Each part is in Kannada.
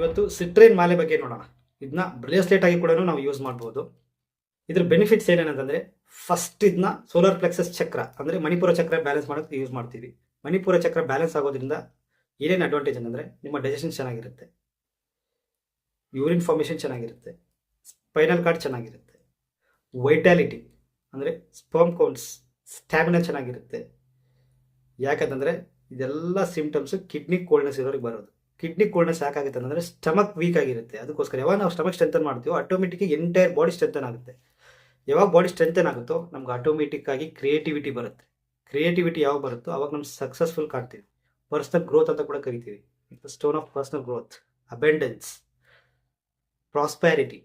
ಇವತ್ತು ಸಿಟ್ರೇನ್ ಮಾಲೆ ಬಗ್ಗೆ ನೋಡೋಣ. ಇದನ್ನ ಬ್ರೇಸ್ಲೆಟ್ ಆಗಿ ಕೂಡ ನಾವು ಯೂಸ್ ಮಾಡ್ಬೋದು. ಇದ್ರ ಬೆನಿಫಿಟ್ಸ್ ಏನೇನಂತಂದ್ರೆ, ಫಸ್ಟ್ ಇದನ್ನ ಸೋಲಾರ್ ಪ್ಲೆಕ್ಸಸ್ ಚಕ್ರ ಅಂದ್ರೆ ಮಣಿಪುರ ಚಕ್ರ ಬ್ಯಾಲೆನ್ಸ್ ಮಾಡೋಕ್ಕೆ ಯೂಸ್ ಮಾಡ್ತೀವಿ. ಮಣಿಪುರ ಚಕ್ರ ಬ್ಯಾಲೆನ್ಸ್ ಆಗೋದ್ರಿಂದ ಏನೇನು ಅಡ್ವಾಂಟೇಜ್ ಅಂತಂದ್ರೆ, ನಿಮ್ಮ ಡೈಜೆಷನ್ ಚೆನ್ನಾಗಿರುತ್ತೆ, ಯೂರಿನ್ ಫಾರ್ಮೇಷನ್ ಚೆನ್ನಾಗಿರುತ್ತೆ, ಸ್ಪೈನಲ್ ಕಾರ್ಡ್ ಚೆನ್ನಾಗಿರುತ್ತೆ, ವೈಟಾಲಿಟಿ ಅಂದರೆ ಸ್ಪರ್ಮ್ ಕೌಂಟ್ಸ್, ಸ್ಟ್ಯಾಮಿನಾ ಚೆನ್ನಾಗಿರುತ್ತೆ. ಯಾಕಂತಂದರೆ ಇದೆಲ್ಲ ಸಿಂಪ್ಟಮ್ಸು ಕಿಡ್ನಿ ಕೋಲ್ಡ್ನೆಸ್ ಇರೋರಿಗೆ ಬರೋದು. ಕಿಡ್ನಿ ಕೋಲ್ಡ್ನೆಸ್ ಯಾಕಾಗುತ್ತೆ ಅಂತಂದರೆ ಸ್ಟಮಕ್ ವೀಕ್ ಆಗಿರುತ್ತೆ. ಅದಕ್ಕೋಸ್ಕರ ಯಾವಾಗ ನಾವು ಸ್ಟಮಕ್ ಸ್ಟ್ರೆಂಥನ್ ಮಾಡ್ತೀವೋ ಆಟೋಮೆಟಿಕ್ ಎಂಟೈರ್ ಬಾಡಿ ಸ್ಟ್ರೆಂಥನ್ ಆಗುತ್ತೆ. ಯಾವಾಗ ಬಾಡಿ ಸ್ಟ್ರೆಂಥನ್ ಆಗುತ್ತೋ ನಮ್ಗೆ ಆಟೋಮೆಟಿಕ್ ಆಗಿ ಕ್ರಿಯೇಟಿವಿಟಿ ಬರುತ್ತೆ. ಕ್ರಿಯೇಟಿವಿಟಿ ಯಾವಾಗ ಬರುತ್ತೋ ಅವಾಗ ನಮ್ಮ ಸಕ್ಸಸ್ಫುಲ್ ಕಾಣ್ತೀವಿ. ಪರ್ಸನಲ್ ಗ್ರೋತ್ ಅಂತ ಕೂಡ ಕರಿತೀವಿ. Stone of personal growth, abundance, prosperity,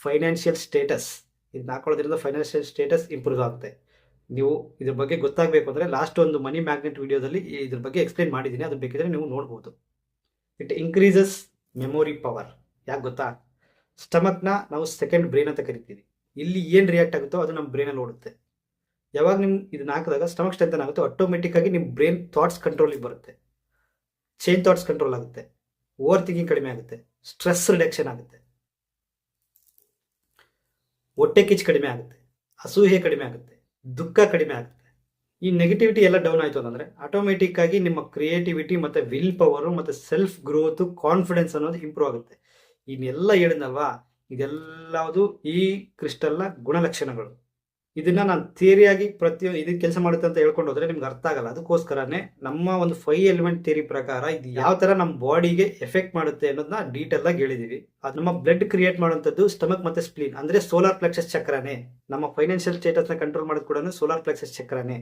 financial status. ಇದನ್ನ ಹಾಕೊಳ್ಳೋದ್ರಿಂದ ಫೈನಾನ್ಷಿಯಲ್ ಸ್ಟೇಟಸ್ ಇಂಪ್ರೂವ್ ಆಗುತ್ತೆ. ನೀವು ಇದ್ರ ಬಗ್ಗೆ ಗೊತ್ತಾಗಬೇಕು ಅಂದರೆ ಲಾಸ್ಟ್ ಒಂದು ಮನಿ ಮ್ಯಾಗ್ನೆಟ್ ವಿಡಿಯೋದಲ್ಲಿ ಇದ್ರ ಬಗ್ಗೆ ಎಕ್ಸ್ಪ್ಲೇನ್ ಮಾಡಿದ್ದೀನಿ, ಅದು ಬೇಕಿದ್ರೆ ನೀವು ನೋಡ್ಬೋದು. It increases memory power. ಯಾಕೆ ಗೊತ್ತಾ? ಸ್ಟಮಕ್ನ ನಾವು ಸೆಕೆಂಡ್ ಬ್ರೈನ್ ಅಂತ ಕರಿತೀವಿ. ಇಲ್ಲಿ ಏನು ರಿಯಾಕ್ಟ್ ಆಗುತ್ತೋ ಅದು ನಮ್ಮ ಬ್ರೈನಲ್ಲಿ ಓಡುತ್ತೆ. ಯಾವಾಗ ನಿಮ್ಮ ಇದನ್ನ ಹಾಕಿದಾಗ ಸ್ಟಮಕ್ ಸ್ಟ್ರೆಂಥನ್ ಆಗುತ್ತೋ ಆಟೋಮೆಟಿಕ್ ಆಗಿ ನಿಮ್ಮ ಬ್ರೈನ್ ಥಾಟ್ಸ್ ಕಂಟ್ರೋಲಿಗೆ ಬರುತ್ತೆ, ಚೇಂಜ್ ಥಾಟ್ಸ್ ಕಂಟ್ರೋಲ್ ಆಗುತ್ತೆ, ಓವರ್ ಥಿಂಕಿಂಗ್ ಕಡಿಮೆ ಆಗುತ್ತೆ, ಸ್ಟ್ರೆಸ್ ರಿಡಕ್ಷನ್ ಆಗುತ್ತೆ, ಹೊಟ್ಟೆ ಕಿಚ್ಚು ಕಡಿಮೆ ಆಗುತ್ತೆ, ಅಸೂಹೆ ಕಡಿಮೆ ಆಗುತ್ತೆ, ದುಃಖ ಕಡಿಮೆ ಆಗುತ್ತೆ. ಈ ನೆಗೆಟಿವಿಟಿ ಎಲ್ಲ ಡೌನ್ ಆಯಿತು ಅಂತಂದರೆ ಆಟೋಮೆಟಿಕ್ ಆಗಿ ನಿಮ್ಮ ಕ್ರಿಯೇಟಿವಿಟಿ ಮತ್ತು ವಿಲ್ ಪವರು ಮತ್ತು ಸೆಲ್ಫ್ ಗ್ರೋತು, ಕಾನ್ಫಿಡೆನ್ಸ್ ಅನ್ನೋದು ಇಂಪ್ರೂವ್ ಆಗುತ್ತೆ. ಇನ್ನೆಲ್ಲ ಹೇಳಿದ್ನಲ್ವಾ, ಇದೆಲ್ಲವುದು ಈ ಕ್ರಿಸ್ಟಲ್ನ ಗುಣಲಕ್ಷಣಗಳು. ಇದನ್ನ ನಾನು ಥಿಯರಿಯಾಗಿ ಪ್ರತಿಯೊಂದು ಇದಕ್ಕೆ ಕೆಲಸ ಮಾಡುತ್ತೆ ಅಂತ ಹೇಳ್ಕೊಂಡು ಹೋದ್ರೆ ನಿಮ್ಗೆ ಅರ್ಥ ಆಗಲ್ಲ. ಅದಕ್ಕೋಸ್ಕರನೇ ನಮ್ಮ ಒಂದು 5 ಎಲಿಮೆಂಟ್ ಥಿಯರಿ ಪ್ರಕಾರ ಇದು ಯಾವ ಥರ ನಮ್ಮ ಬಾಡಿಗೆ ಎಫೆಕ್ಟ್ ಮಾಡುತ್ತೆ ಅನ್ನೋದನ್ನ ಡೀಟೇಲ್ ಆಗಿ ಹೇಳಿದೀವಿ. ಅದು ನಮ್ಮ ಬ್ಲಡ್ ಕ್ರಿಯೇಟ್ ಮಾಡುವಂಥದ್ದು ಸ್ಟಮಕ್ ಮತ್ತೆ ಸ್ಪ್ಲೀನ್ ಅಂದ್ರೆ ಸೋಲಾರ್ ಪ್ಲೆಕ್ಸಸ್ ಚಕ್ರನೇ. ನಮ್ಮ ಫೈನಾನ್ಷಿಯಲ್ ಸ್ಟೇಟಸ್ನ ಕಂಟ್ರೋಲ್ ಮಾಡೋದು ಕೂಡ ಸೋಲಾರ್ ಪ್ಲೆಕ್ಸಸ್ ಚಕ್ರನೇ.